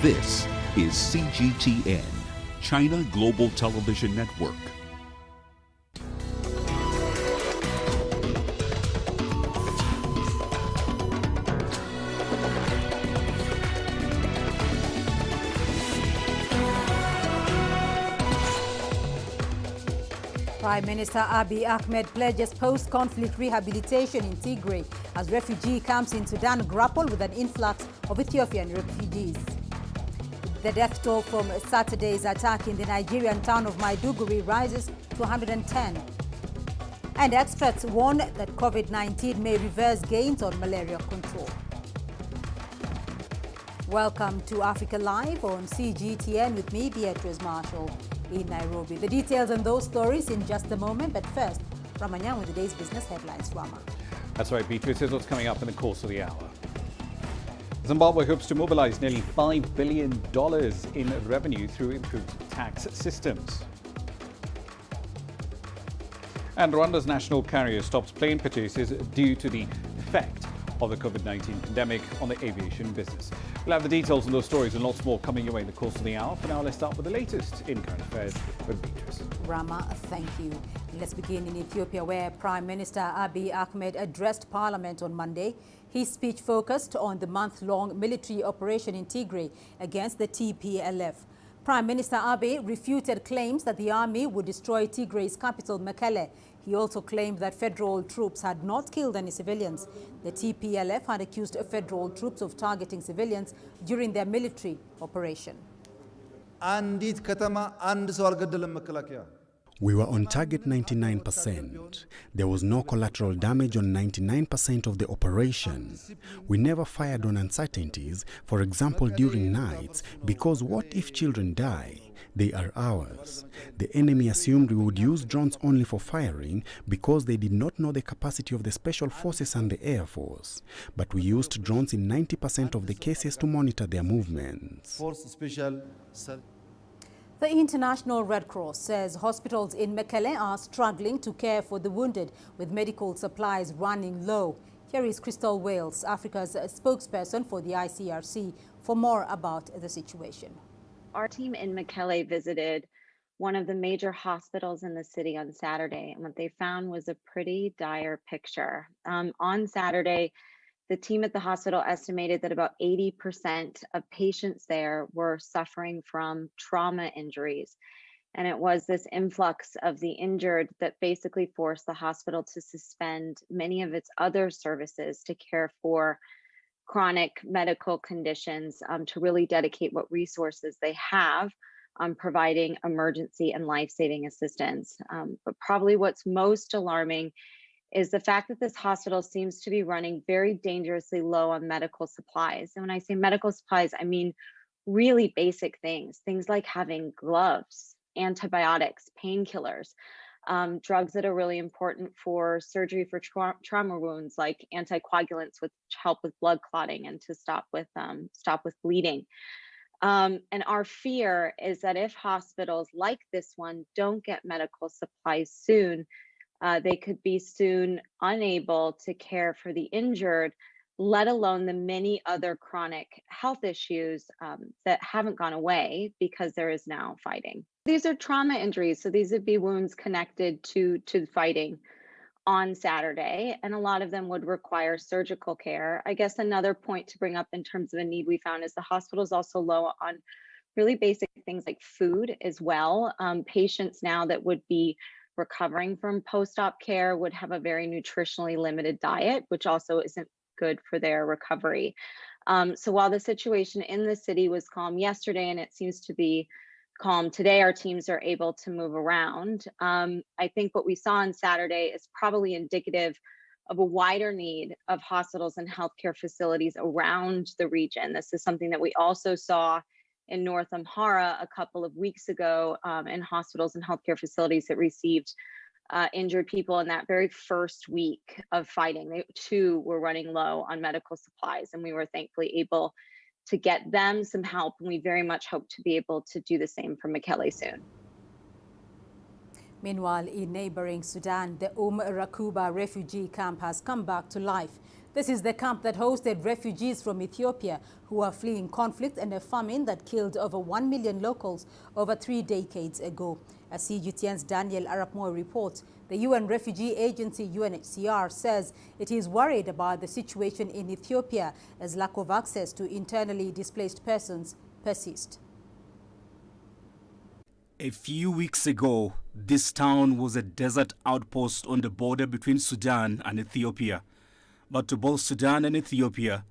This is CGTN, China Global Television Network. Prime Minister Abiy Ahmed pledges post-conflict rehabilitation in Tigray as refugee camps in Sudan grapple with an influx of Ethiopian refugees. The death toll from Saturday's attack in the Nigerian town of Maiduguri rises to 110. And experts warn that COVID-19 may reverse gains on malaria control. Welcome to Africa Live on CGTN with me, Beatrice Marshall, in Nairobi. The details on those stories in just a moment, but first, Ramanyan with the day's business headlines. Rama. That's right, Beatrice. Here's what's coming up in the course of the hour. Zimbabwe hopes to mobilize nearly $5 billion in revenue through improved tax systems. And Rwanda's national carrier stops plane purchases due to the effect of the COVID-19 pandemic on the aviation business. We'll have the details on those stories and lots more coming your way in the course of the hour. For now, let's start with the latest in current affairs with Beatrice. Rama, thank you. Let's begin in Ethiopia, where Prime Minister Abiy Ahmed addressed Parliament on Monday. His speech focused on the month-long military operation in Tigray against the TPLF. Prime Minister Abiy refuted claims that the army would destroy Tigray's capital, Mekelle. He also claimed that federal troops had not killed any civilians. The TPLF had accused federal troops of targeting civilians during their military operation. We were on target 99%. There was no collateral damage on 99% of the operation. We never fired on uncertainties, for example during nights, because what if children die? They are ours. The enemy assumed we would use drones only for firing because they did not know the capacity of the Special Forces and the Air Force. But we used drones in 90% of the cases to monitor their movements. The International Red Cross says hospitals in Mekelle are struggling to care for the wounded, with medical supplies running low. Here is Crystal Wales, Africa's spokesperson for the ICRC, for more about the situation. Our team in Mekelle visited one of the major hospitals in the city on Saturday, and what they found was a pretty dire picture. On Saturday, the team at the hospital estimated that about 80% of patients there were suffering from trauma injuries. And it was this influx of the injured that basically forced the hospital to suspend many of its other services to care for chronic medical conditions, to really dedicate what resources they have on providing emergency and life-saving assistance. But probably what's most alarming is the fact that this hospital seems to be running very dangerously low on medical supplies. And when I say medical supplies, I mean really basic things like having gloves, antibiotics, painkillers, drugs that are really important for surgery for trauma wounds, like anticoagulants, which help with blood clotting and to stop with bleeding. And our fear is that if hospitals like this one don't get medical supplies soon, they could be soon unable to care for the injured, let alone the many other chronic health issues that haven't gone away because there is now fighting. These are trauma injuries, so these would be wounds connected to fighting on Saturday, and a lot of them would require surgical care. I guess another point to bring up in terms of a need we found is the hospital is also low on really basic things like food as well. Patients now that would be recovering from post-op care would have a very nutritionally limited diet, which also isn't good for their recovery. So while the situation in the city was calm yesterday and it seems to be calm today, our teams are able to move around. I think what we saw on Saturday is probably indicative of a wider need of hospitals and healthcare facilities around the region. This is something that we also saw in North Amhara a couple of weeks ago in hospitals and healthcare facilities that received injured people in that very first week of fighting. They too were running low on medical supplies, and we were thankfully able to get them some help, and we very much hope to be able to do the same for Mekelle soon. Meanwhile, in neighboring Sudan, the Rakuba refugee camp has come back to life. This is the camp that hosted refugees from Ethiopia who are fleeing conflict and a famine that killed over 1 million locals over 3 decades ago. As CGTN's Daniel Arapmoy reports, the UN refugee agency UNHCR says it is worried about the situation in Ethiopia as lack of access to internally displaced persons persist. A few weeks ago, this town was a desert outpost on the border between Sudan and Ethiopia. But to both Sudan and Ethiopia,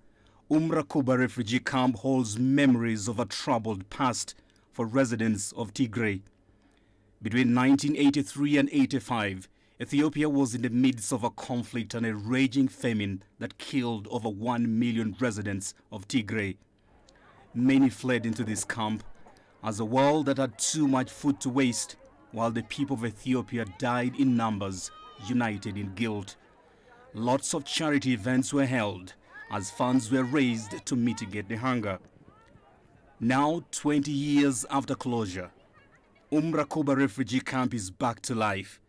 Kuba refugee camp holds memories of a troubled past for residents of Tigray. Between 1983 and 85, Ethiopia was in the midst of a conflict and a raging famine that killed over 1 million residents of Tigray. Many fled into this camp as a world that had too much food to waste, while the people of Ethiopia died in numbers, united in guilt. Lots of charity events were held as funds were raised to mitigate the hunger. Now, 20 years after closure, Kuba refugee camp is back to life.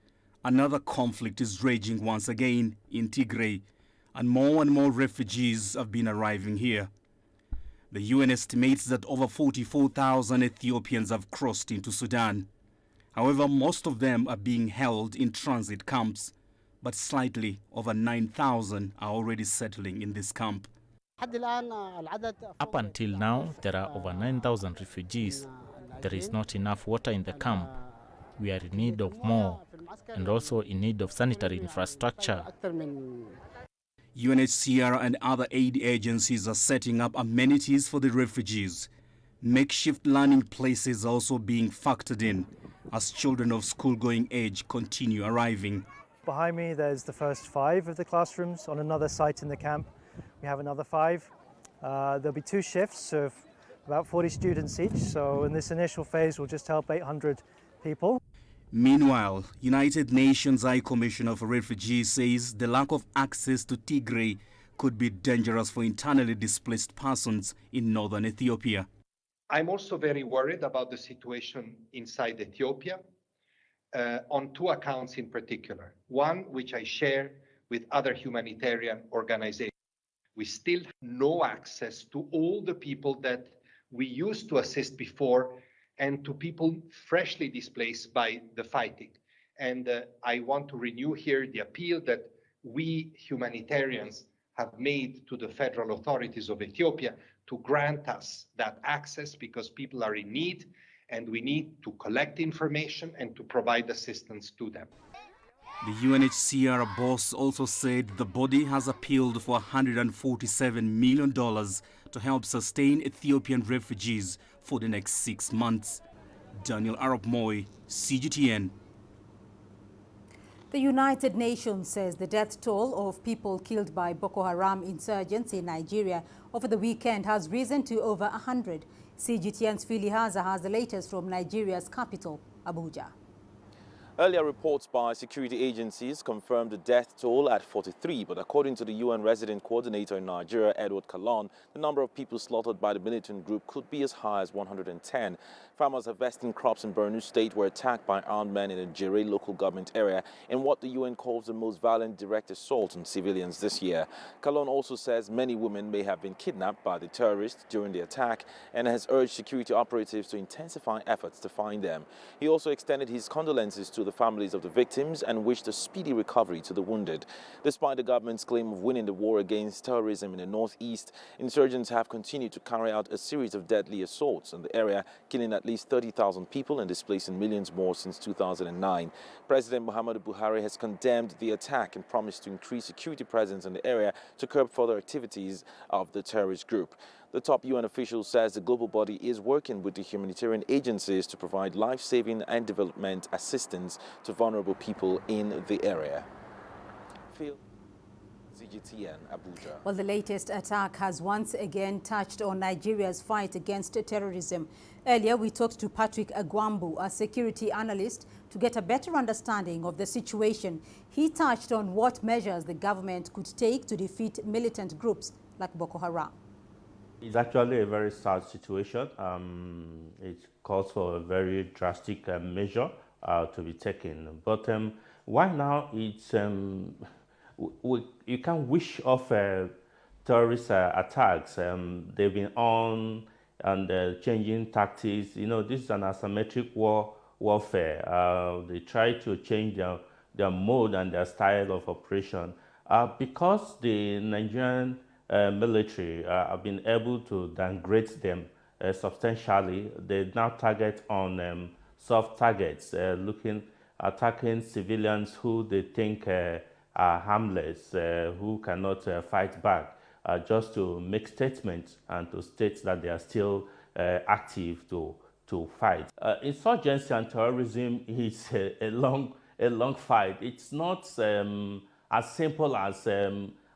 Another conflict is raging once again in Tigray, and more refugees have been arriving here. The UN estimates that over 44,000 Ethiopians have crossed into Sudan. However, most of them are being held in transit camps, but slightly over 9,000 are already settling in this camp. Up until now, there are over 9,000 refugees. There is not enough water in the camp. We are in need of more, and also in need of sanitary infrastructure. UNHCR and other aid agencies are setting up amenities for the refugees. Makeshift learning places are also being factored in as children of school-going age continue arriving. Behind me, there's the first 5 of the classrooms. On another site in the camp, we have another 5. There'll be 2 shifts of about 40 students each. So in this initial phase, we'll just help 800 people. Meanwhile, United Nations High Commissioner for Refugees says the lack of access to Tigray could be dangerous for internally displaced persons in northern Ethiopia. I'm also very worried about the situation inside Ethiopia on 2 accounts in particular. One, which I share with other humanitarian organizations. We still have no access to all the people that we used to assist before and to people freshly displaced by the fighting. And I want to renew here the appeal that we humanitarians have made to the federal authorities of Ethiopia to grant us that access, because people are in need and we need to collect information and to provide assistance to them. The UNHCR boss also said the body has appealed for $147 million to help sustain Ethiopian refugees for the next 6 months. Daniel Arapmoy, CGTN. The United Nations says the death toll of people killed by Boko Haram insurgents in Nigeria over the weekend has risen to over 100. CGTN's Phili Haza has the latest from Nigeria's capital, Abuja. Earlier reports by security agencies confirmed the death toll at 43, but according to the UN resident coordinator in Nigeria, Edward Kalon, the number of people slaughtered by the militant group could be as high as 110. Farmers harvesting crops in Borno State were attacked by armed men in a Jere local government area in what the UN calls the most violent direct assault on civilians this year. Kalon also says many women may have been kidnapped by the terrorists during the attack and has urged security operatives to intensify efforts to find them. He also extended his condolences to the families of the victims and wished a speedy recovery to the wounded. Despite the government's claim of winning the war against terrorism in the northeast, insurgents have continued to carry out a series of deadly assaults in the area, killing at least 30,000 people and displacing millions more since 2009. President Muhammadu Buhari has condemned the attack and promised to increase security presence in the area to curb further activities of the terrorist group. The top UN official says the global body is working with the humanitarian agencies to provide life-saving and development assistance to vulnerable people in the area. CGTN, Abuja. Well, the latest attack has once again touched on Nigeria's fight against terrorism. Earlier, we talked to Patrick Agwambu, a security analyst, to get a better understanding of the situation. He touched on what measures the government could take to defeat militant groups like Boko Haram. It's actually a very sad situation. It calls for a very drastic measure to be taken. But why now? It's you can't wish off terrorist attacks. They've been on and changing tactics. You know, this is an asymmetric warfare. They try to change their mode and their style of operation. Because the Nigerian military have been able to downgrade them substantially, they now target on soft targets, attacking civilians who they think are harmless, who cannot fight back, just to make statements and to state that they are still active to fight. Insurgency and terrorism is a long fight. It's not as simple as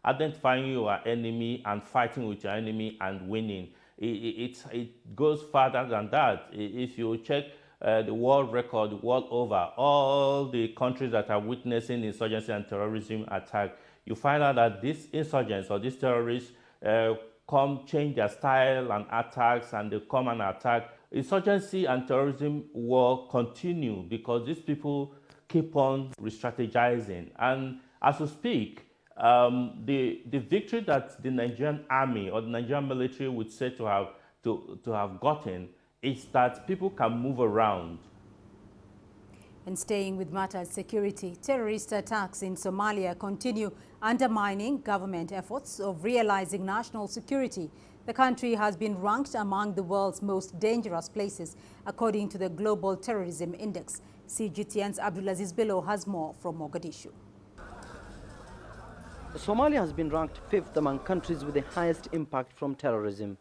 identifying your enemy and fighting with your enemy and winning. It goes further than that. If you check the world record, the world over, all the countries that are witnessing insurgency and terrorism attack, you find out that these insurgents or these terrorists change their style and attacks, and they come and attack. Insurgency and terrorism war continue because these people keep on re-strategizing. And as we speak, the victory that the Nigerian army or the Nigerian military would say to have gotten is that people can move around. And staying with matters security, terrorist attacks in Somalia continue undermining government efforts of realizing national security. The country has been ranked among the world's most dangerous places, according to the Global Terrorism Index. CGTN's Abdulaziz Bello has more from Mogadishu. Somalia has been ranked 5th among countries with the highest impact from terrorism.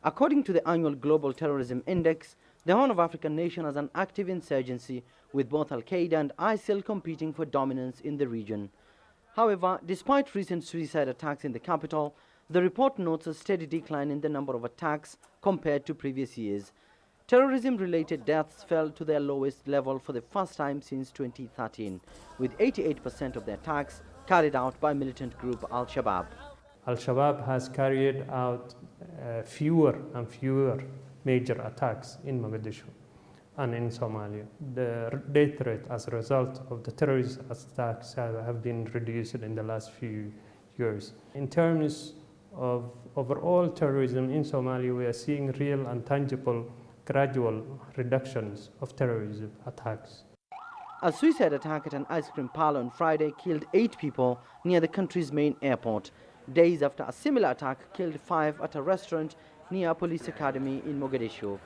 According to the annual Global Terrorism Index, the Horn of African nation has an active insurgency, with both Al-Qaeda and ISIL competing for dominance in the region. However, despite recent suicide attacks in the capital, the report notes a steady decline in the number of attacks compared to previous years. Terrorism-related deaths fell to their lowest level for the first time since 2013, with 88% of the attacks carried out by militant group Al-Shabaab. Al-Shabaab has carried out fewer and fewer major attacks in Mogadishu and in Somalia. The death rate as a result of the terrorist attacks have been reduced in the last few years. In terms of overall terrorism in Somalia, we are seeing real and tangible gradual reductions of terrorism attacks. A suicide attack at an ice cream parlor on Friday killed 8 people near the country's main airport, days after a similar attack killed 5 at a restaurant near a police academy in Mogadishu.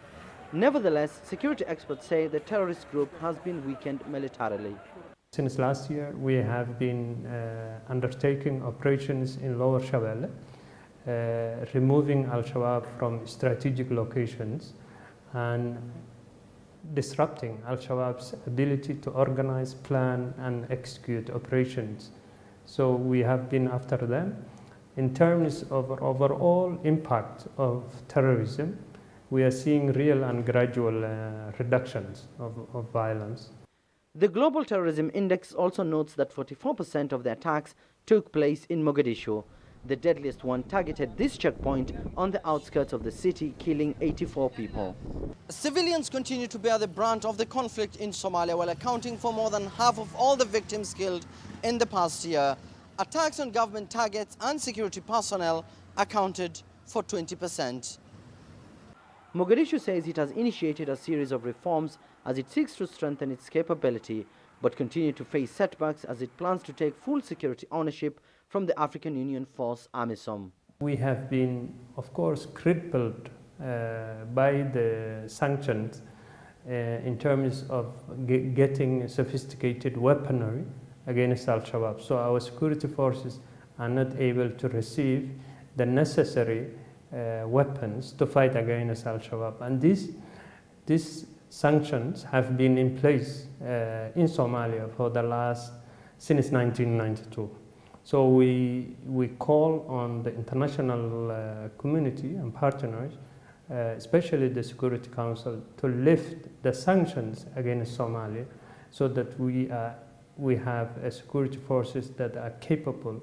Nevertheless, security experts say the terrorist group has been weakened militarily. Since last year, we have been undertaking operations in Lower Shabelle, removing Al-Shabaab from strategic locations and disrupting Al-Shabaab's ability to organize, plan, and execute operations. So we have been after them. In terms of overall impact of terrorism, we are seeing real and gradual reductions of violence. The Global Terrorism Index also notes that 44% of the attacks took place in Mogadishu. The deadliest one targeted this checkpoint on the outskirts of the city, killing 84 people. Civilians continue to bear the brunt of the conflict in Somalia, while accounting for more than half of all the victims killed in the past year. Attacks on government targets and security personnel accounted for 20%. Mogadishu says it has initiated a series of reforms as it seeks to strengthen its capability, but continue to face setbacks as it plans to take full security ownership from the African Union force AMISOM. We have been, of course, crippled by the sanctions in terms of getting sophisticated weaponry against Al-Shabaab. So our security forces are not able to receive the necessary weapons to fight against Al-Shabaab. And these sanctions have been in place in Somalia since 1992. So we call on the international community and partners, especially the Security Council, to lift the sanctions against Somalia so that we have security forces that are capable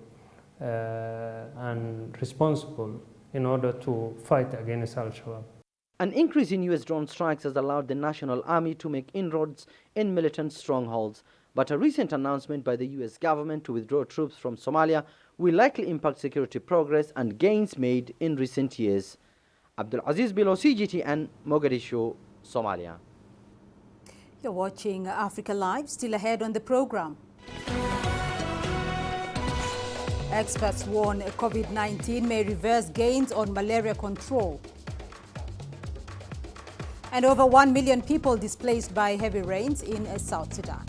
and responsible in order to fight against Al-Shabaab. An increase in US drone strikes has allowed the National Army to make inroads in militant strongholds, But a recent announcement by the US government to withdraw troops from Somalia will likely impact security progress and gains made in recent years. Abdul Aziz Bilo, CGTN, Mogadishu, Somalia. You're watching Africa Live, still ahead on the program. Experts warn COVID-19 may reverse gains on malaria control. And over 1 million people displaced by heavy rains in South Sudan.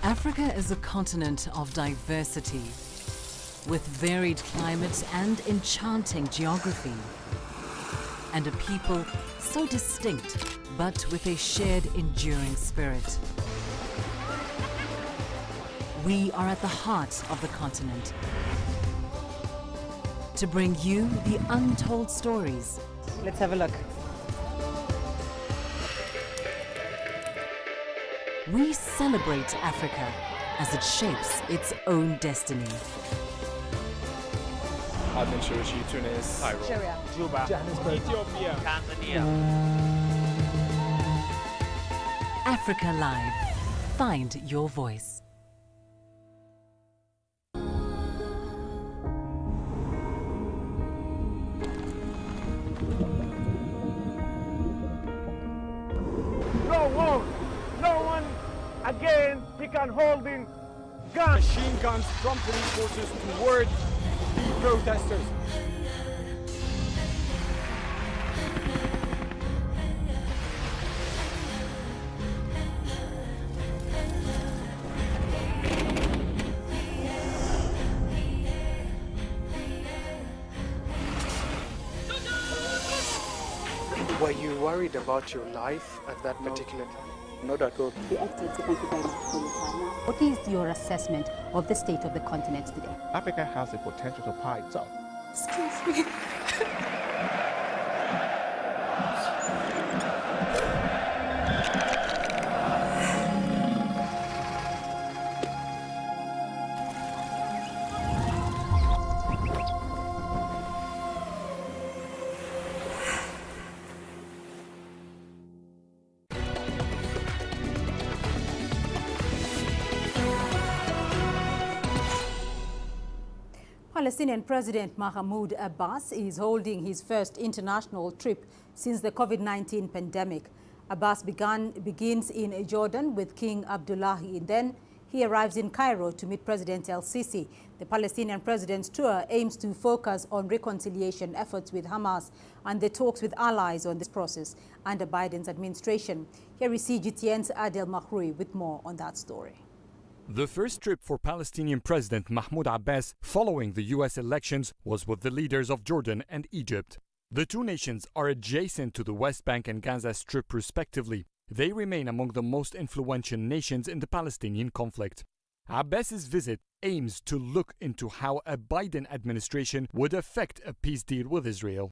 Africa is a continent of diversity, with varied climates and enchanting geography, and a people so distinct, but with a shared enduring spirit. We are at the heart of the continent to bring you the untold stories. Let's have a look. We celebrate Africa as it shapes its own destiny. Tunis, Cairo, Bouba, Johannesburg, Ethiopia, Tanzania. Africa Live. Find your voice. No one again began holding guns. Machine guns from police forces toward the protesters. Were you worried about your life at that particular time? Not at all. What is your assessment of the state of the continent today? Africa has the potential to power itself. Excuse me. Palestinian President Mahmoud Abbas is holding his first international trip since the COVID-19 pandemic. Abbas begins in Jordan with King Abdullahi. Then he arrives in Cairo to meet President El-Sisi. The Palestinian president's tour aims to focus on reconciliation efforts with Hamas and the talks with allies on this process under Biden's administration. Here is CGTN's Adel Mahroui with more on that story. The first trip for Palestinian President Mahmoud Abbas following the U.S. elections was with the leaders of Jordan and Egypt. The two nations are adjacent to the West Bank and Gaza Strip respectively. They remain among the most influential nations in the Palestinian conflict. Abbas's visit aims to look into how a Biden administration would affect a peace deal with Israel.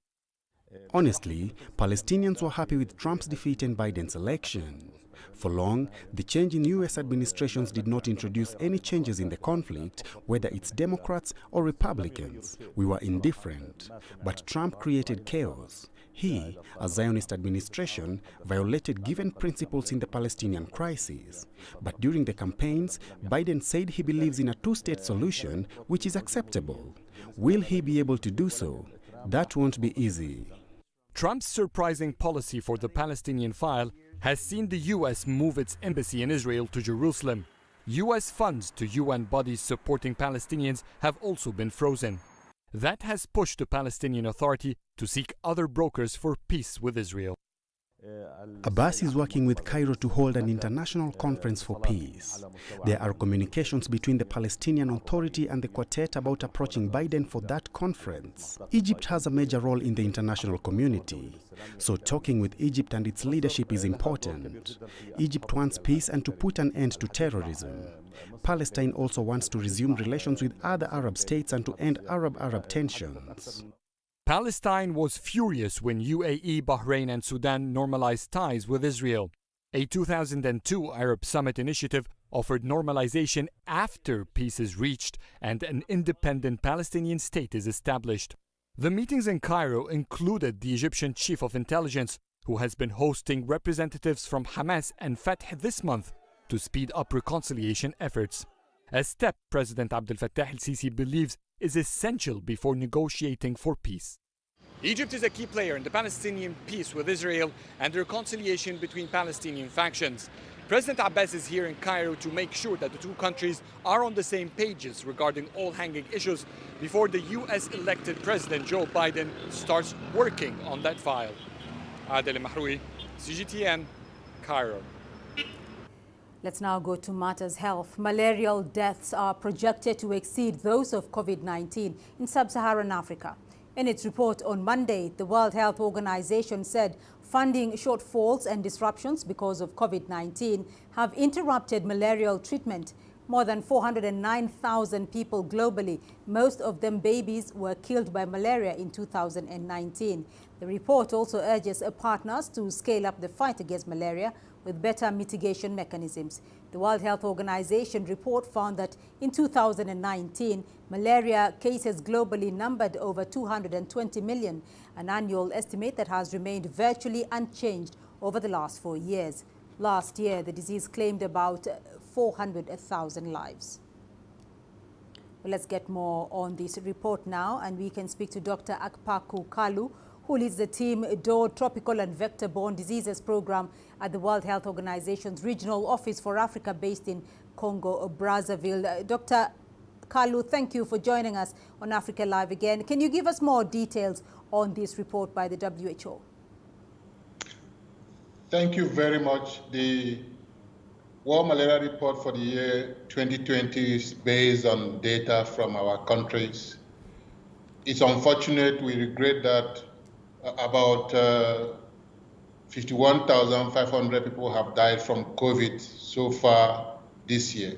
Honestly, Palestinians were happy with Trump's defeat in Biden's election. For long, the change in U.S. administrations did not introduce any changes in the conflict, whether it's Democrats or Republicans. We were indifferent. But Trump created chaos. He, a Zionist administration, violated given principles in the Palestinian crisis. But during the campaigns, Biden said he believes in a two-state solution, which is acceptable. Will he be able to do so? That won't be easy. Trump's surprising policy for the Palestinian file has seen the U.S. move its embassy in Israel to Jerusalem. U.S. funds to UN bodies supporting Palestinians have also been frozen. That has pushed the Palestinian Authority to seek other brokers for peace with Israel. Abbas is working with Cairo to hold an international conference for peace. There are communications between the Palestinian Authority and the Quartet about approaching Biden for that conference. Egypt has a major role in the international community, so talking with Egypt and its leadership is important. Egypt wants peace and to put an end to terrorism. Palestine also wants to resume relations with other Arab states and to end Arab-Arab tensions. Palestine was furious when UAE, Bahrain and Sudan normalized ties with Israel. A 2002 Arab Summit initiative offered normalization after peace is reached and an independent Palestinian state is established. The meetings in Cairo included the Egyptian chief of intelligence, who has been hosting representatives from Hamas and Fatah this month to speed up reconciliation efforts. A step President Abdel Fattah el-Sisi believes is essential before negotiating for peace. Egypt is a key player in the Palestinian peace with Israel and the reconciliation between Palestinian factions. President Abbas is here in Cairo to make sure that the two countries are on the same pages regarding all hanging issues before the US elected President Joe Biden starts working on that file. Adel Mahroui, CGTN, Cairo. Let's now go to matters health. Malarial deaths are projected to exceed those of COVID-19 in sub-Saharan Africa. In its report on Monday, the World Health Organization said funding shortfalls and disruptions because of COVID-19 have interrupted malarial treatment. More than 409,000 people globally, most of them babies, were killed by malaria in 2019. The report also urges partners to scale up the fight against malaria with better mitigation mechanisms. The World Health Organization report found that in 2019, malaria cases globally numbered over 220 million, an annual estimate that has remained virtually unchanged over the last 4 years. Last year, the disease claimed about 400,000 lives. Well, let's get more on this report now, and we can speak to Dr. Akpaku Kalu, who leads the team DOE Tropical and Vector-Borne Diseases Program at the World Health Organization's Regional Office for Africa based in Congo, Brazzaville. Dr. Kalu, thank you for joining us on Africa Live again. Can you give us more details on this report by the WHO? Thank you very much. The World Malaria Report for the year 2020 is based on data from our countries. It's unfortunate, we regret that about 51,500 people have died from COVID so far this year.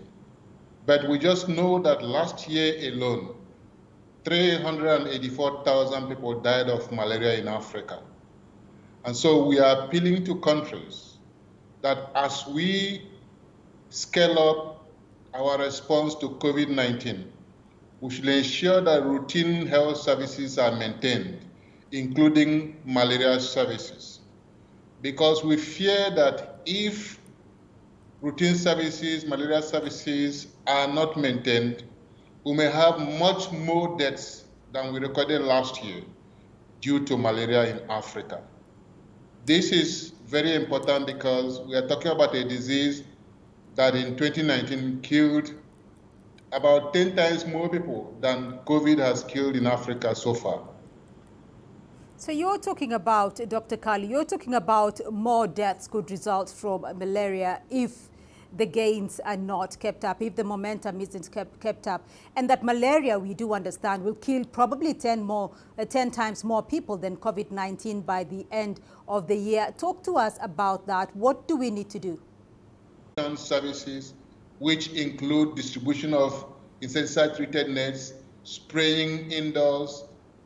But we just know that last year alone, 384,000 people died of malaria in Africa. And so we are appealing to countries that as we scale up our response to COVID-19, we should ensure that routine health services are maintained, including malaria services. Because we fear that if routine services, malaria services are not maintained, we may have much more deaths than we recorded last year due to malaria in Africa. This is very important because we are talking about a disease that in 2019 killed about 10 times more people than COVID has killed in Africa so far. So you're talking about, Dr. Kalu, you're talking about more deaths could result from malaria if the gains are not kept up, if the momentum isn't kept up, and that malaria, we do understand, will kill probably 10 times more people than COVID-19 by the end of the year. Talk to us about that. What do we need to do? Services, which include distribution of insecticide-treated nets, spraying indoors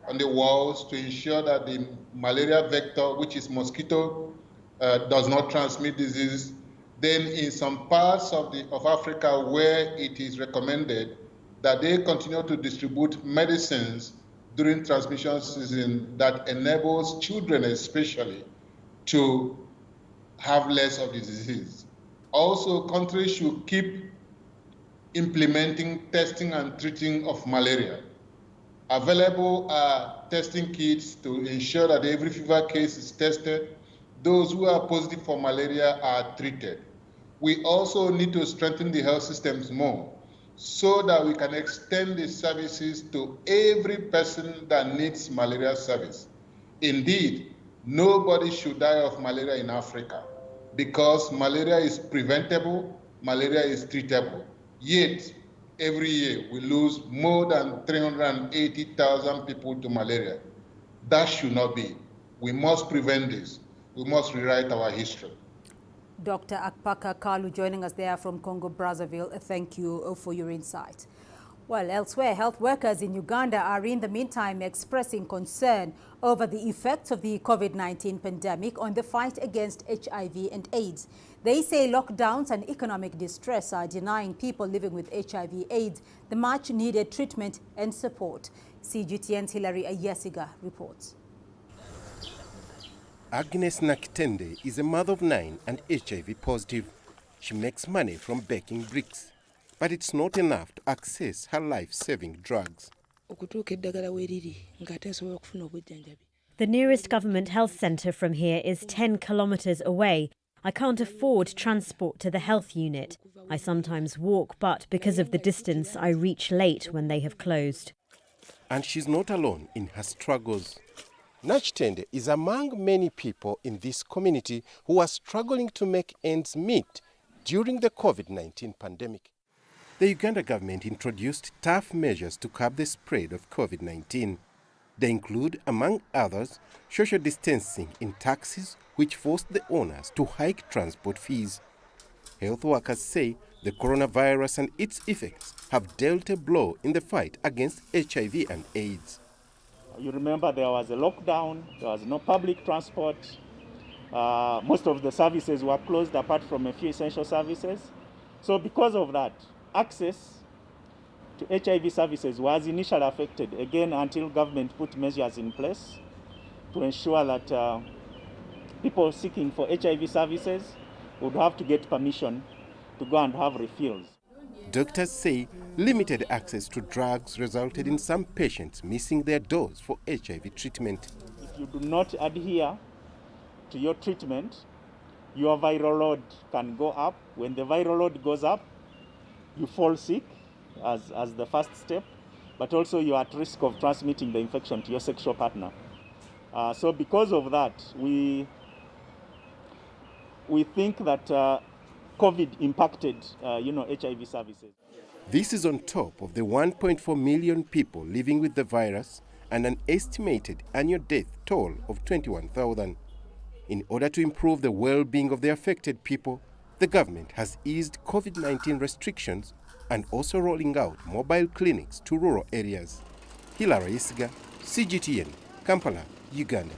on the walls to ensure that the malaria vector, which is mosquito, does not transmit disease. Then in some parts of Africa where it is recommended that they continue to distribute medicines during transmission season that enables children especially to have less of the disease. Also, countries should keep implementing testing and treating of malaria. Available are testing kits to ensure that every fever case is tested. Those who are positive for malaria are treated. We also need to strengthen the health systems more so that we can extend the services to every person that needs malaria service. Indeed, nobody should die of malaria in Africa because malaria is preventable, malaria is treatable. Yet, every year we lose more than 380,000 people to malaria. That should not be. We must prevent this. We must rewrite our history. Dr. Akpaku Kalu joining us there from Congo, Brazzaville. Thank you for your insight. Well, elsewhere, health workers in Uganda are in the meantime expressing concern over the effects of the COVID-19 pandemic on the fight against HIV and AIDS. They say lockdowns and economic distress are denying people living with HIV/AIDS the much-needed treatment and support. CGTN's Hilary Ayesiga reports. Agnes Nakitende is a mother of 9 and HIV positive. She makes money from baking bricks, but it's not enough to access her life-saving drugs. The nearest government health centre from here is 10 kilometres away. I can't afford transport to the health unit. I sometimes walk, but because of the distance, I reach late when they have closed. And she's not alone in her struggles. Nakitende is among many people in this community who are struggling to make ends meet during the COVID-19 pandemic. The Uganda government introduced tough measures to curb the spread of COVID-19. They include, among others, social distancing in taxis, which forced the owners to hike transport fees. Health workers say the coronavirus and its effects have dealt a blow in the fight against HIV and AIDS. You remember there was a lockdown, there was no public transport. Most of the services were closed apart from a few essential services. So because of that, access to HIV services was initially affected, again until government put measures in place to ensure that people seeking for HIV services would have to get permission to go and have refills. Doctors say limited access to drugs resulted in some patients missing their dose for HIV treatment. If you do not adhere to your treatment, your viral load can go up. When the viral load goes up, you fall sick as the first step, but also you are at risk of transmitting the infection to your sexual partner. So because of that, we think that COVID impacted, HIV services. This is on top of the 1.4 million people living with the virus and an estimated annual death toll of 21,000. In order to improve the well-being of the affected people, the government has eased COVID-19 restrictions and also rolling out mobile clinics to rural areas. Hilary Ayesiga, CGTN, Kampala, Uganda.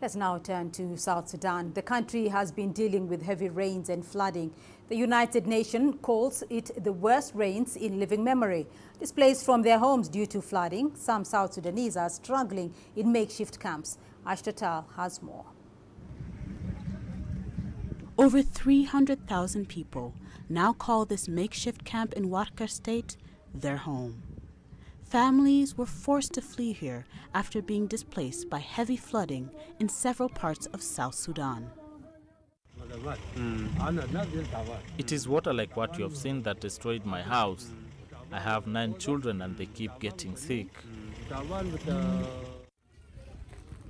Let's now turn to South Sudan. The country has been dealing with heavy rains and flooding. The United Nations calls it the worst rains in living memory. Displaced from their homes due to flooding, some South Sudanese are struggling in makeshift camps. Ashtatal has more. Over 300,000 people now call this makeshift camp in Warkar State their home. Families were forced to flee here after being displaced by heavy flooding in several parts of South Sudan. It is water like what you have seen that destroyed my house. I have 9 children and they keep getting sick.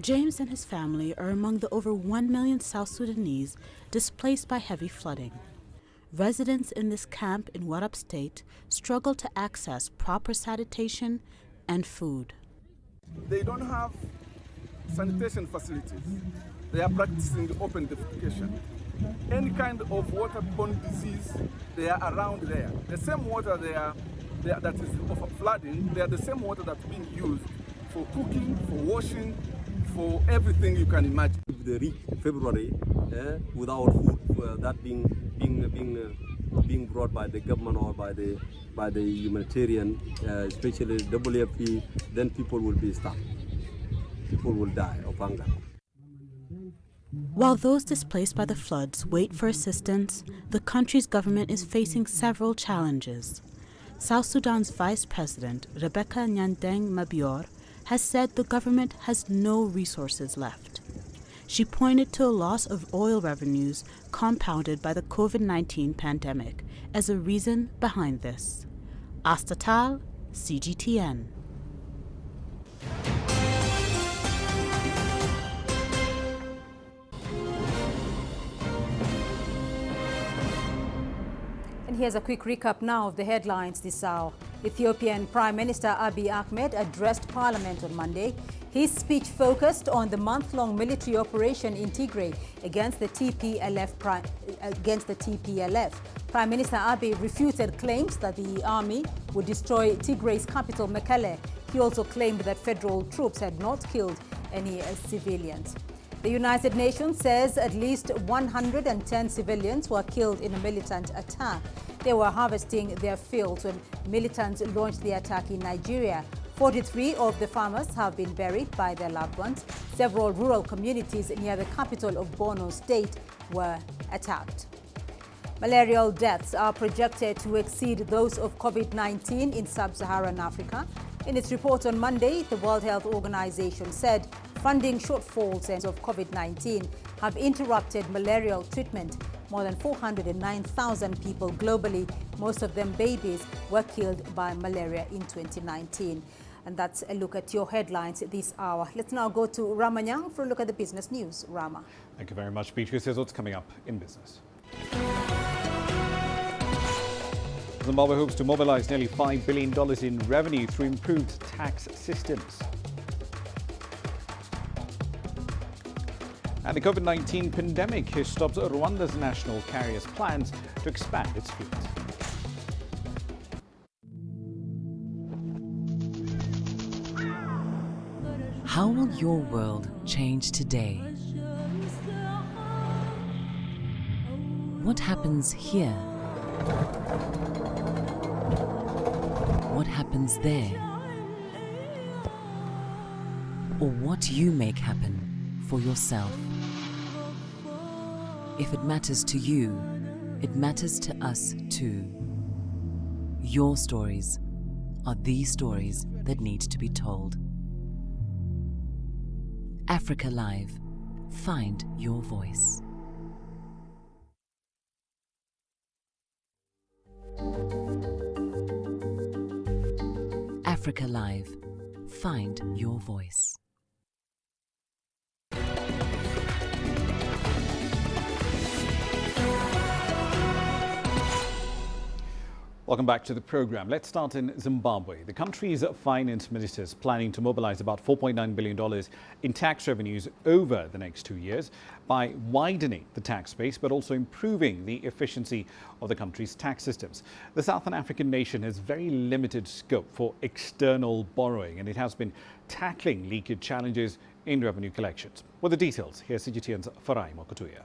James and his family are among the over 1 million South Sudanese displaced by heavy flooding. Residents in this camp in Warab State struggle to access proper sanitation and food. They don't have sanitation facilities. They are practicing open defecation. Any kind of waterborne disease, they are around there. The same water that is of flooding, they are the same water that's being used for cooking, for washing, for everything you can imagine. If they reach February without food, that being brought by the government or by the humanitarian, especially WFP, then people will be starved. People will die of hunger. While those displaced by the floods wait for assistance, the country's government is facing several challenges. South Sudan's Vice President, Rebecca Nyandeng Mabior, has said the government has no resources left. She pointed to a loss of oil revenues compounded by the COVID-19 pandemic as a reason behind this. Astatal, CGTN. And here's a quick recap now of the headlines this hour. Ethiopian Prime Minister Abiy Ahmed addressed Parliament on Monday. His speech focused on the month-long military operation in Tigray against the TPLF. Prime Minister Abiy refuted claims that the army would destroy Tigray's capital, Mekelle. He also claimed that federal troops had not killed any civilians. The United Nations says at least 110 civilians were killed in a militant attack. They were harvesting their fields when militants launched the attack in Nigeria. 43 of the farmers have been buried by their loved ones. Several rural communities near the capital of Borno State were attacked. Malarial deaths are projected to exceed those of COVID-19 in sub-Saharan Africa. In its report on Monday, the World Health Organization said funding shortfalls of COVID-19 have interrupted malarial treatment. More than 409,000 people globally, most of them babies, were killed by malaria in 2019. And that's a look at your headlines this hour. Let's now go to Ramanyang for a look at the business news. Rama. Thank you very much, Beatrice. Here's what's coming up in business. Zimbabwe hopes to mobilize nearly $5 billion in revenue through improved tax systems. And the COVID-19 pandemic has stopped Rwanda's national carrier's plans to expand its fleet. How will your world change today? What happens here? What happens there? Or what you make happen for yourself? If it matters to you, it matters to us too. Your stories are the stories that need to be told. Africa Live. Find your voice. Africa Live. Find your voice. Welcome back to the program. Let's start in Zimbabwe. The country's finance minister is planning to mobilize about $4.9 billion in tax revenues over the next 2 years by widening the tax base, but also improving the efficiency of the country's tax systems. The Southern African nation has very limited scope for external borrowing, and it has been tackling leakage challenges in revenue collections. With the details, here's CGTN's Farai Mokutuya.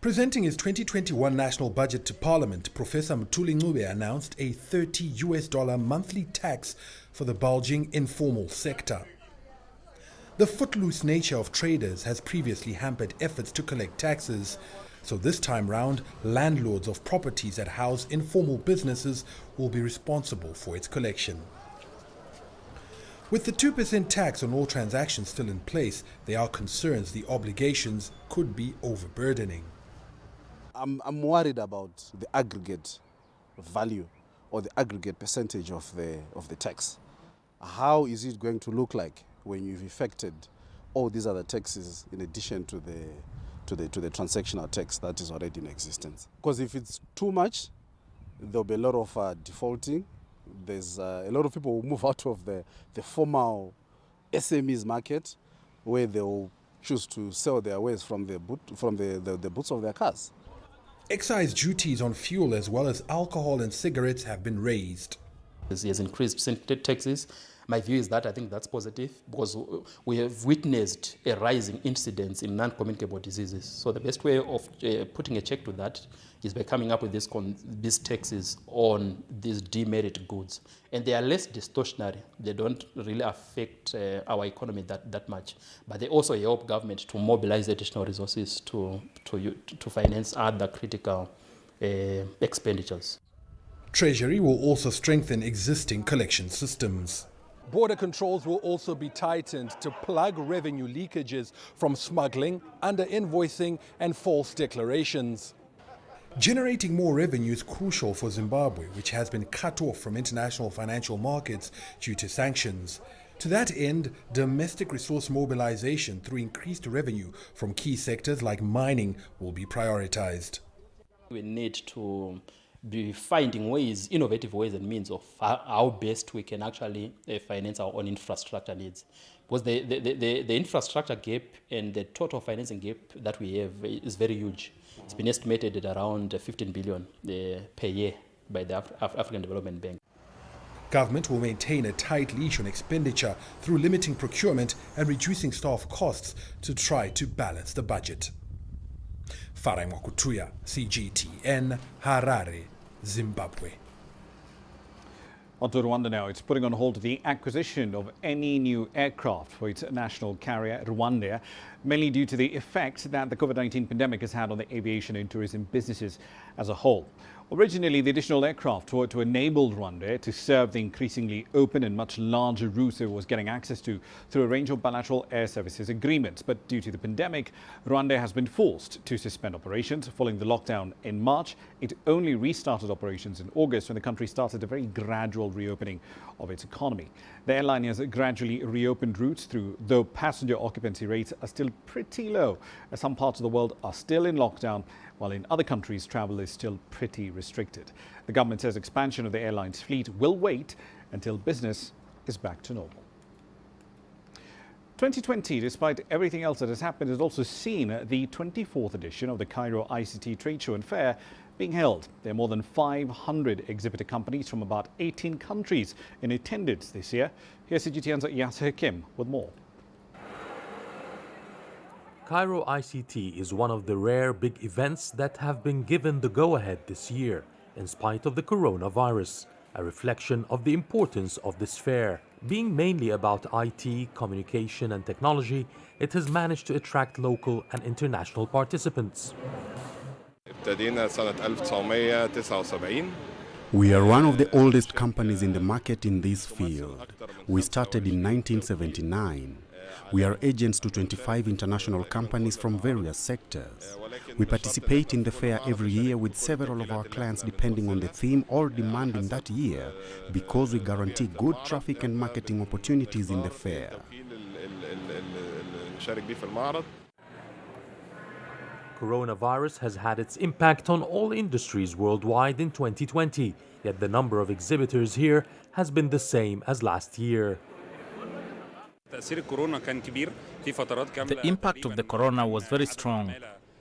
Presenting his 2021 national budget to Parliament, Professor Mthuli Ncube announced a $30 monthly tax for the bulging informal sector. The footloose nature of traders has previously hampered efforts to collect taxes, so this time round, landlords of properties that house informal businesses will be responsible for its collection. With the 2% tax on all transactions still in place, there are concerns the obligations could be overburdening. I'm worried about the aggregate value or the aggregate percentage of the tax. How is it going to look like when you've effected all these other taxes in addition to the transactional tax that is already in existence? Because if it's too much, there'll be a lot of defaulting. There's a lot of people who move out of the formal SMEs market, where they will choose to sell their wares from the boots of their cars. Excise duties on fuel as well as alcohol and cigarettes have been raised. He has increased taxes. My view is that I think that's positive because we have witnessed a rising incidence in non-communicable diseases. So the best way of putting a check to that is by coming up with these taxes on these demerit goods. And they are less distortionary. They don't really affect our economy that much. But they also help government to mobilize additional resources to finance other critical expenditures. Treasury will also strengthen existing collection systems. Border controls will also be tightened to plug revenue leakages from smuggling, under-invoicing and false declarations. Generating more revenue is crucial for Zimbabwe, which has been cut off from international financial markets due to sanctions. To that end, domestic resource mobilization through increased revenue from key sectors like mining will be prioritized. We need to be finding ways, innovative ways and means of how best we can actually finance our own infrastructure needs. Because the infrastructure gap and the total financing gap that we have is very huge. It's been estimated at around 15 billion per year by the African Development Bank. Government will maintain a tight leash on expenditure through limiting procurement and reducing staff costs to try to balance the budget. Farai Mokutuya, CGTN, Harare, Zimbabwe. On to Rwanda now. It's putting on hold the acquisition of any new aircraft for its national carrier, Rwanda, mainly due to the effect that the COVID-19 pandemic has had on the aviation and tourism businesses as a whole. Originally, the additional aircraft were to enable Rwanda to serve the increasingly open and much larger routes it was getting access to through a range of bilateral air services agreements. But due to the pandemic, Rwanda has been forced to suspend operations following the lockdown in March. It only restarted operations in August when the country started a very gradual reopening of its economy. The airline has gradually reopened routes though passenger occupancy rates are still pretty low, as some parts of the world are still in lockdown, while in other countries travel is still pretty restricted. The government says expansion of the airline's fleet will wait until business is back to normal. 2020, despite everything else that has happened, has also seen the 24th edition of the Cairo ICT Trade Show and Fair being held. There are more than 500 exhibitor companies from about 18 countries in attendance this year. Here's CGTN's Yasser Hakim with more. Cairo ICT is one of the rare big events that have been given the go-ahead this year, in spite of the coronavirus, a reflection of the importance of this fair. Being mainly about IT, communication and technology, it has managed to attract local and international participants. We are one of the oldest companies in the market in this field. We started in 1979. We are agents to 25 international companies from various sectors. We participate in the fair every year with several of our clients depending on the theme or demand in that year, because we guarantee good traffic and marketing opportunities in the fair. Coronavirus has had its impact on all industries worldwide in 2020, yet the number of exhibitors here has been the same as last year. The impact of the corona was very strong.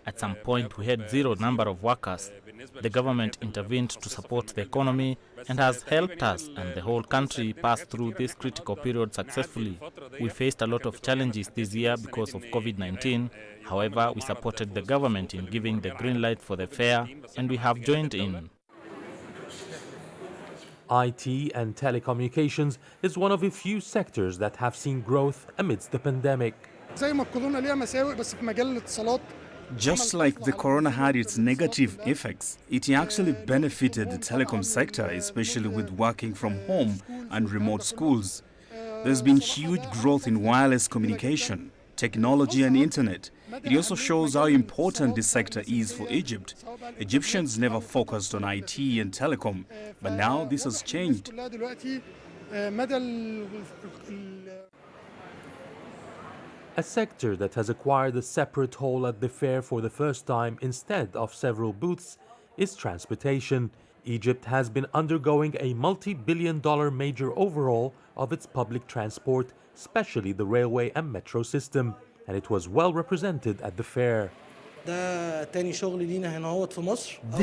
At some point, we had zero number of workers. The government intervened to support the economy and has helped us and the whole country pass through this critical period successfully. We faced a lot of challenges this year because of COVID-19. However, we supported the government in giving the green light for the fair, and we have joined in. IT and telecommunications is one of a few sectors that have seen growth amidst the pandemic. Just like the corona had its negative effects, it actually benefited the telecom sector, especially with working from home and remote schools. There's been huge growth in wireless communication, technology and internet. It also shows how important this sector is for Egypt. Egyptians never focused on IT and telecom, but now this has changed. A sector that has acquired a separate hall at the fair for the first time instead of several booths is transportation. Egypt has been undergoing a multi-billion-dollar major overhaul of its public transport, especially the railway and metro system, and it was well represented at the fair. This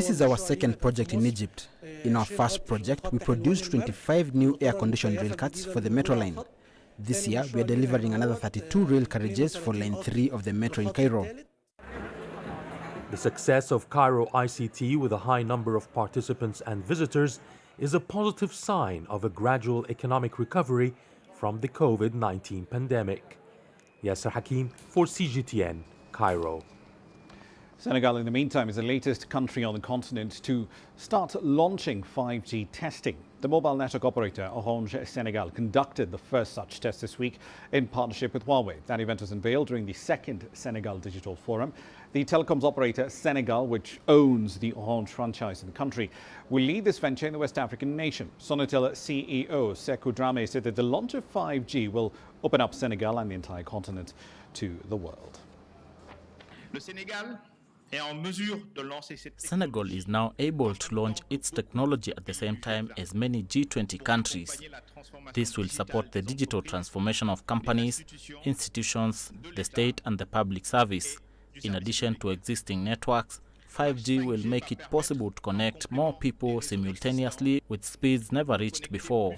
is our second project in Egypt. In our first project, we produced 25 new air-conditioned rail cars for the metro line. This year, we are delivering another 32 rail carriages for Line 3 of the metro in Cairo. The success of Cairo ICT with a high number of participants and visitors is a positive sign of a gradual economic recovery from the COVID-19 pandemic. Yasser Hakim for CGTN, Cairo. Senegal, in the meantime, is the latest country on the continent to start launching 5G testing. The mobile network operator Orange Senegal conducted the first such test this week in partnership with Huawei. That event was unveiled during the second Senegal Digital Forum. The telecoms operator Senegal, which owns the Orange franchise in the country, will lead this venture in the West African nation. Sonatel CEO Sekou Dramé said that the launch of 5G will open up Senegal and the entire continent to the world. Senegal is now able to launch its technology at the same time as many G20 countries. This will support the digital transformation of companies, institutions, the state and the public service. In addition to existing networks, 5G will make it possible to connect more people simultaneously with speeds never reached before.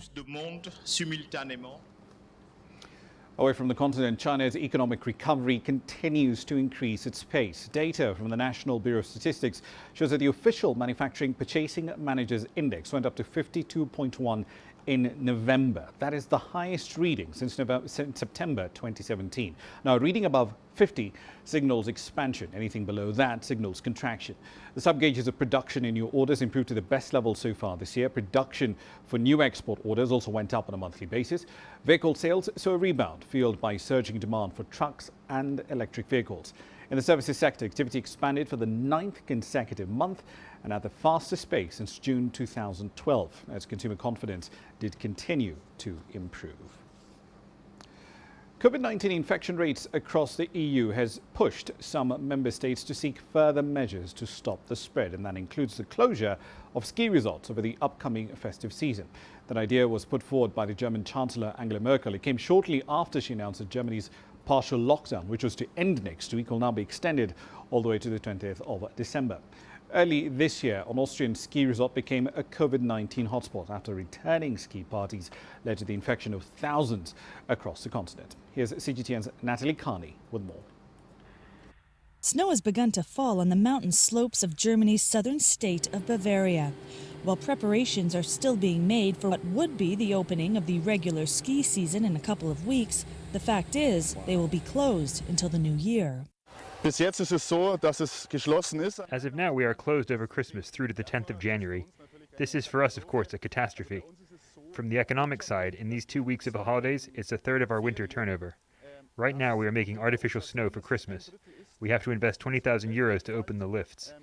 Away from the continent, China's economic recovery continues to increase its pace. Data from the National Bureau of Statistics shows that the official manufacturing purchasing managers index went up to 52.1 in November. That is the highest reading since September 2017. Now, reading above 50 signals expansion. Anything below that signals contraction. The sub-gauges of production in new orders improved to the best level so far this year. Production for new export orders also went up on a monthly basis. Vehicle sales saw a rebound, fueled by surging demand for trucks and electric vehicles. In the services sector, activity expanded for the 9th consecutive month and at the fastest pace since June 2012, as consumer confidence did continue to improve. COVID-19 infection rates across the EU has pushed some member states to seek further measures to stop the spread, and that includes the closure of ski resorts over the upcoming festive season. That idea was put forward by the German Chancellor Angela Merkel. It came shortly after she announced that Germany's partial lockdown, which was to end next week, will now be extended all the way to the 20th of December. Early this year, an Austrian ski resort became a COVID-19 hotspot after returning ski parties led to the infection of thousands across the continent. Here's CGTN's Natalie Carney with more. Snow has begun to fall on the mountain slopes of Germany's southern state of Bavaria. While preparations are still being made for what would be the opening of the regular ski season in a couple of weeks, the fact is they will be closed until the new year. As of now, we are closed over Christmas through to the 10th of January. This is for us, of course, a catastrophe. From the economic side, in these 2 weeks of the holidays, it's a third of our winter turnover. Right now, we are making artificial snow for Christmas. We have to invest 20,000 euros to open the lifts.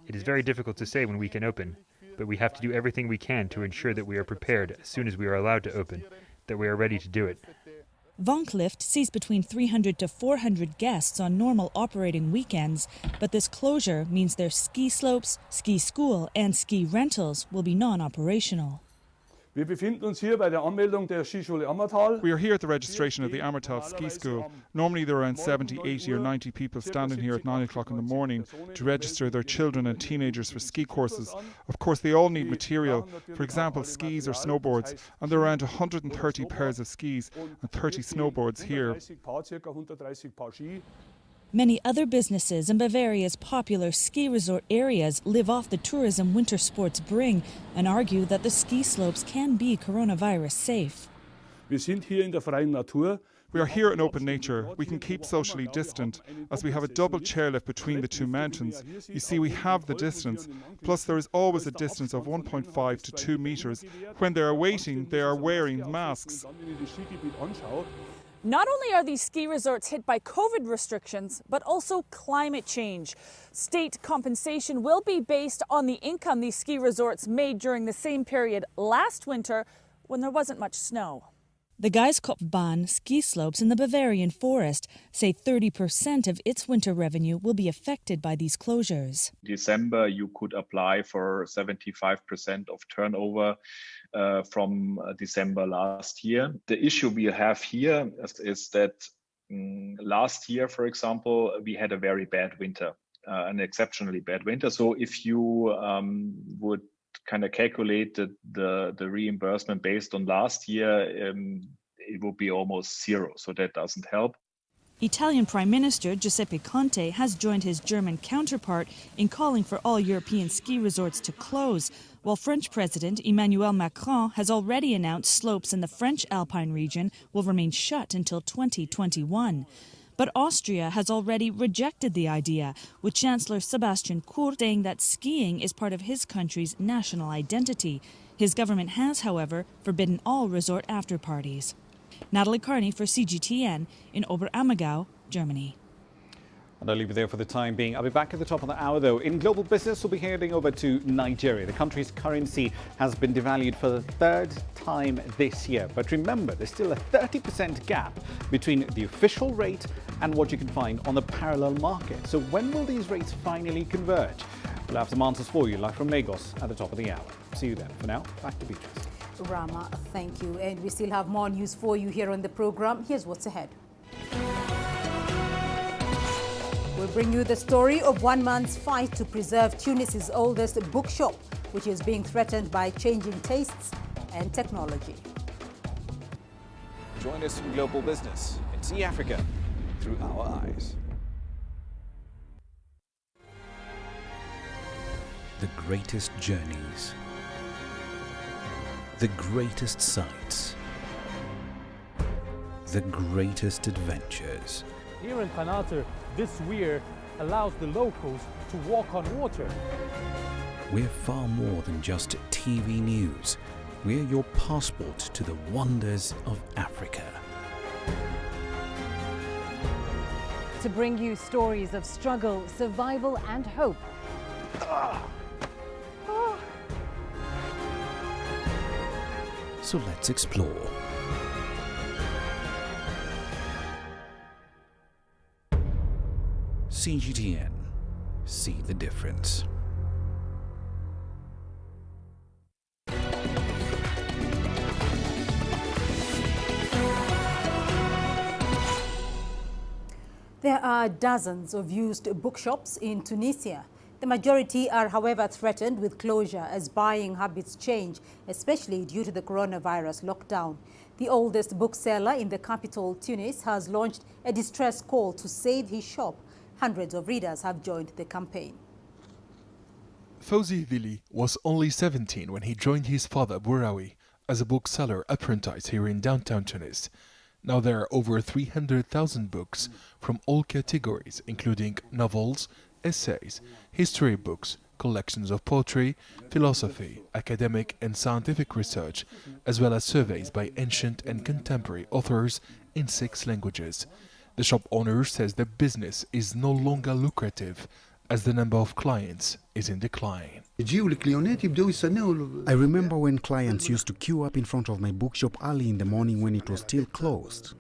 It is very difficult to say when we can open, but we have to do everything we can to ensure that we are prepared as soon as we are allowed to open, that we are ready to do it. Vonklift sees between 300 to 400 guests on normal operating weekends, but this closure means their ski slopes, ski school and ski rentals will be non-operational. We are here at the registration of the Ammertal Ski School. Normally there are around 70, 80 or 90 people standing here at 9 o'clock in the morning to register their children and teenagers for ski courses. Of course, they all need material, for example, skis or snowboards, and there are around 130 pairs of skis and 30 snowboards here. Many other businesses in Bavaria's popular ski resort areas live off the tourism winter sports bring and argue that the ski slopes can be coronavirus safe. We are here in open nature. We can keep socially distant, as we have a double chairlift between the two mountains. You see, we have the distance. Plus, there is always a distance of 1.5 to 2 meters. When they are waiting, they are wearing masks. Not only are these ski resorts hit by COVID restrictions, but also climate change. State compensation will be based on the income these ski resorts made during the same period last winter when there wasn't much snow. The Geiskopfbahn ski slopes in the Bavarian forest say 30% of its winter revenue will be affected by these closures. December, you could apply for 75% of turnover from December last year. The issue we have here is that last year, for example, we had a very bad winter, an exceptionally bad winter. So if you would kind of calculate the reimbursement based on last year, it will be almost zero. So that doesn't help. Italian Prime Minister Giuseppe Conte has joined his German counterpart in calling for all European ski resorts to close, while French President Emmanuel Macron has already announced slopes in the French Alpine region will remain shut until 2021. But Austria has already rejected the idea, with Chancellor Sebastian Kurz saying that skiing is part of his country's national identity. His government has, however, forbidden all resort after-parties. Natalie Carney for CGTN in Oberammergau, Germany. And I'll leave it there for the time being. I'll be back at the top of the hour, though. In global business, we'll be heading over to Nigeria. The country's currency has been devalued for the third time this year. But remember, there's still a 30% gap between the official rate and what you can find on the parallel market. So when will these rates finally converge? We'll have some answers for you live from Lagos at the top of the hour. See you then. For now, back to Beatrice. Rama, thank you. And we still have more news for you here on the program. Here's what's ahead. We'll bring you the story of one man's fight to preserve Tunisia's oldest bookshop, which is being threatened by changing tastes and technology. Join us in global business and see Africa through our eyes. The greatest journeys The greatest sights, the greatest adventures. Here in Qanater, this weir allows the locals to walk on water. We're far more than just TV news. We're your passport to the wonders of Africa. To bring you stories of struggle, survival and hope. So let's explore. CGTN. See the difference. There are dozens of used bookshops in Tunisia. The majority are, however, threatened with closure as buying habits change, especially due to the coronavirus lockdown. The oldest bookseller in the capital, Tunis, has launched a distress call to save his shop. Hundreds of readers have joined the campaign. Fawzi Vili was only 17 when he joined his father Bouraoui as a bookseller apprentice here in downtown Tunis. Now there are over 300,000 books from all categories, including novels, essays, history books, collections of poetry, philosophy, academic and scientific research, as well as surveys by ancient and contemporary authors in 6 languages. The shop owner says the business is no longer lucrative as the number of clients is in decline. I remember when clients used to queue up in front of my bookshop early in the morning when it was still closed.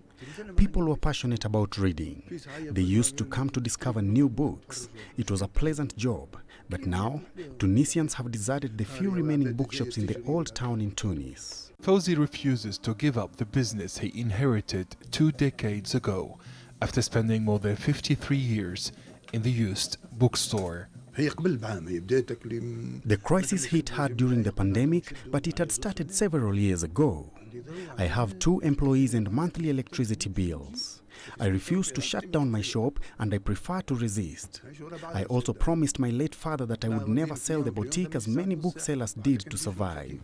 People were passionate about reading. They used to come to discover new books. It was a pleasant job. But now, Tunisians have deserted the few remaining bookshops in the old town in Tunis. Fawzi refuses to give up the business he inherited 2 decades ago after spending more than 53 years in the used bookstore. The crisis hit hard during the pandemic, but it had started several years ago. I have 2 employees and monthly electricity bills. I refuse to shut down my shop and I prefer to resist. I also promised my late father that I would never sell the boutique as many booksellers did to survive.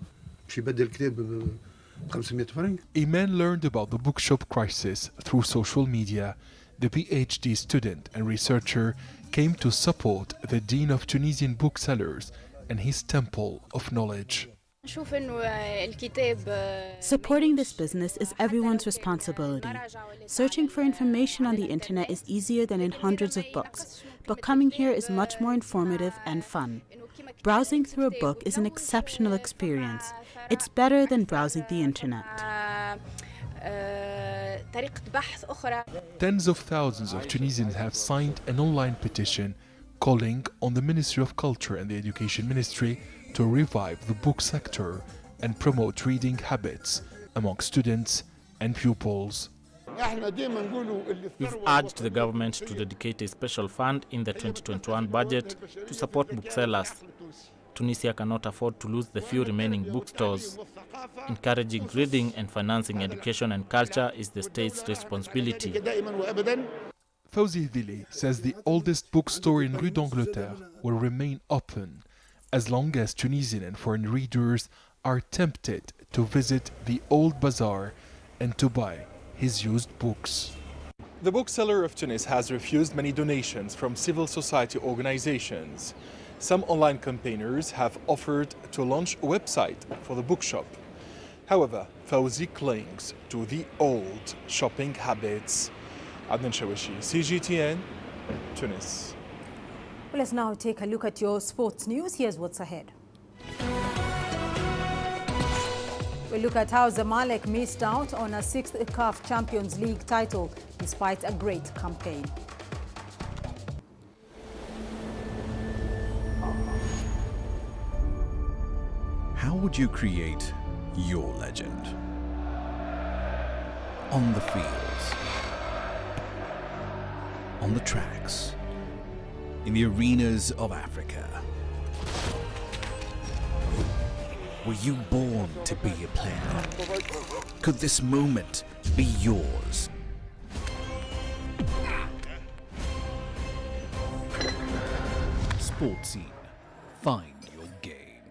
Iman learned about the bookshop crisis through social media. The PhD student and researcher came to support the Dean of Tunisian Booksellers and his Temple of Knowledge. Supporting this business is everyone's responsibility. Searching for information on the internet is easier than in hundreds of books, but coming here is much more informative and fun. Browsing through a book is an exceptional experience. It's better than browsing the internet. Tens of thousands of Tunisians have signed an online petition calling on the Ministry of Culture and the Education Ministry to revive the book sector and promote reading habits among students and pupils. We've urged the government to dedicate a special fund in the 2021 budget to support booksellers. Tunisia cannot afford to lose the few remaining bookstores. Encouraging reading and financing education and culture is the state's responsibility. Fawzi Vili says the oldest bookstore in Rue d'Angleterre will remain open as long as Tunisian and foreign readers are tempted to visit the old bazaar and to buy his used books. The bookseller of Tunis has refused many donations from civil society organizations. Some online campaigners have offered to launch a website for the bookshop. However, Fawzi clings to the old shopping habits. Adnan Shawishi, CGTN, Tunis. Well, let's now take a look at your sports news. Here's what's ahead. We'll look at how Zamalek missed out on a 6th CAF Champions League title despite a great campaign. How would you create your legend? On the fields, on the tracks, in the arenas of Africa. Were you born to be a player? Could this moment be yours? Sports Scene. Find your game.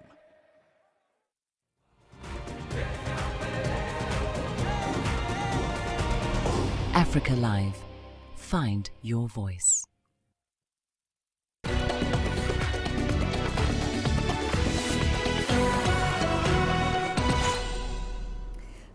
Africa Live. Find your voice.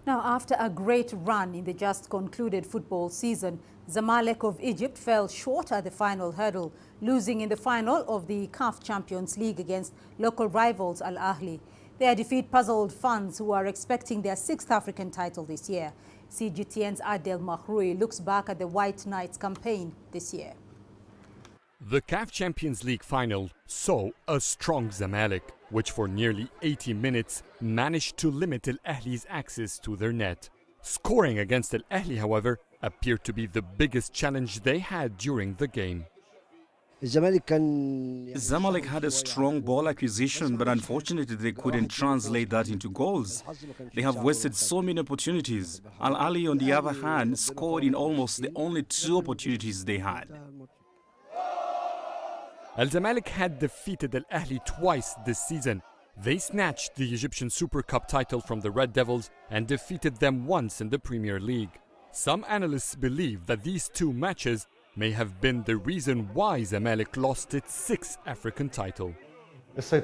Now, after a great run in the just concluded football season, Zamalek of Egypt fell short at the final hurdle, losing in the final of the CAF Champions League against local rivals Al Ahly. Their defeat puzzled fans who are expecting their 6th African title this year. CGTN's Adel Mahroui looks back at the White Knights' campaign this year. The CAF Champions League final saw a strong Zamalek, which for nearly 80 minutes managed to limit Al Ahly's access to their net. Scoring against Al Ahly, however, appeared to be the biggest challenge they had during the game. Zamalek had a strong ball acquisition, but unfortunately they couldn't translate that into goals. They have wasted so many opportunities. Al Ahly, on the other hand, scored in almost the only 2 opportunities they had. Al Zamalek had defeated Al Ahly twice this season. They snatched the Egyptian Super Cup title from the Red Devils and defeated them once in the Premier League. Some analysts believe that these 2 matches may have been the reason why Zamalek lost its 6th African title. I think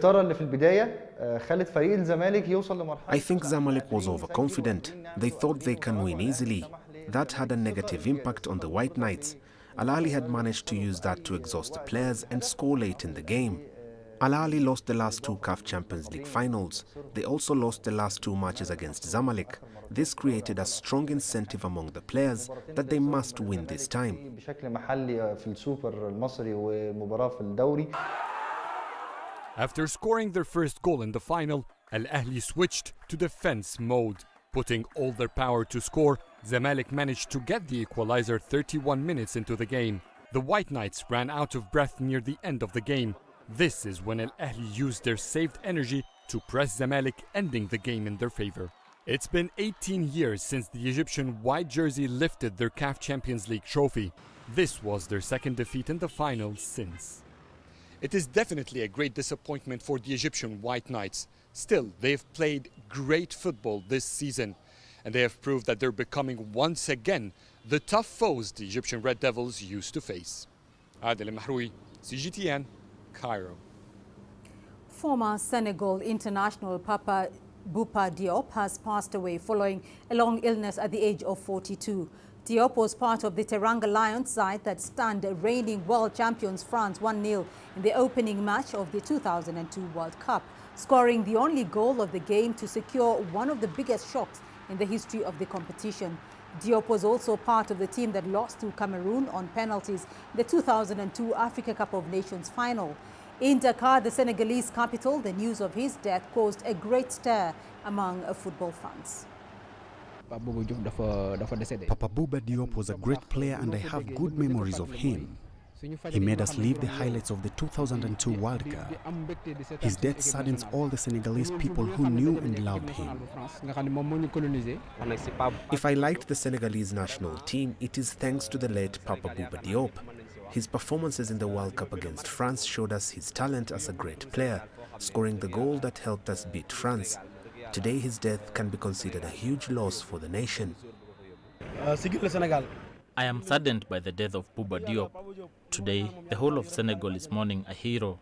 Zamalek was overconfident. They thought they can win easily. That had a negative impact on the White Knights. Al Ahly had managed to use that to exhaust the players and score late in the game. Al Ahly lost the last 2 CAF Champions League finals. They also lost the last 2 matches against Zamalek. This created a strong incentive among the players that they must win this time. After scoring their first goal in the final, Al Ahly switched to defense mode. Putting all their power to score, Zamalek managed to get the equalizer 31 minutes into the game. The White Knights ran out of breath near the end of the game. This is when Al Ahly used their saved energy to press Zamalek, ending the game in their favor. It's been 18 years since the Egyptian white jersey lifted their CAF Champions League trophy. This was their 2nd defeat in the final since. It is definitely a great disappointment for the Egyptian White Knights. Still, they've played great football this season, and they have proved that they're becoming once again the tough foes the Egyptian Red Devils used to face. Adel Mahroui, CGTN, Cairo. Former Senegal international Papa Bouba Diop has passed away following a long illness at the age of 42. Diop was part of the Teranga Lions side that stunned reigning world champions France 1-0 in the opening match of the 2002 World Cup, scoring the only goal of the game to secure one of the biggest shocks in the history of the competition. Diop was also part of the team that lost to Cameroon on penalties in the 2002 Africa Cup of Nations final. In Dakar, the Senegalese capital, the news of his death caused a great stir among football fans. Papa Bouba Diop was a great player and I have good memories of him. He made us live the highlights of the 2002 World Cup. His death saddens all the Senegalese people who knew and loved him. If I liked the Senegalese national team, it is thanks to the late Papa Bouba Diop. His performances in the World Cup against France showed us his talent as a great player, scoring the goal that helped us beat France. Today his death can be considered a huge loss for the nation. I am saddened by the death of Bouba Diop. Today, the whole of Senegal is mourning a hero.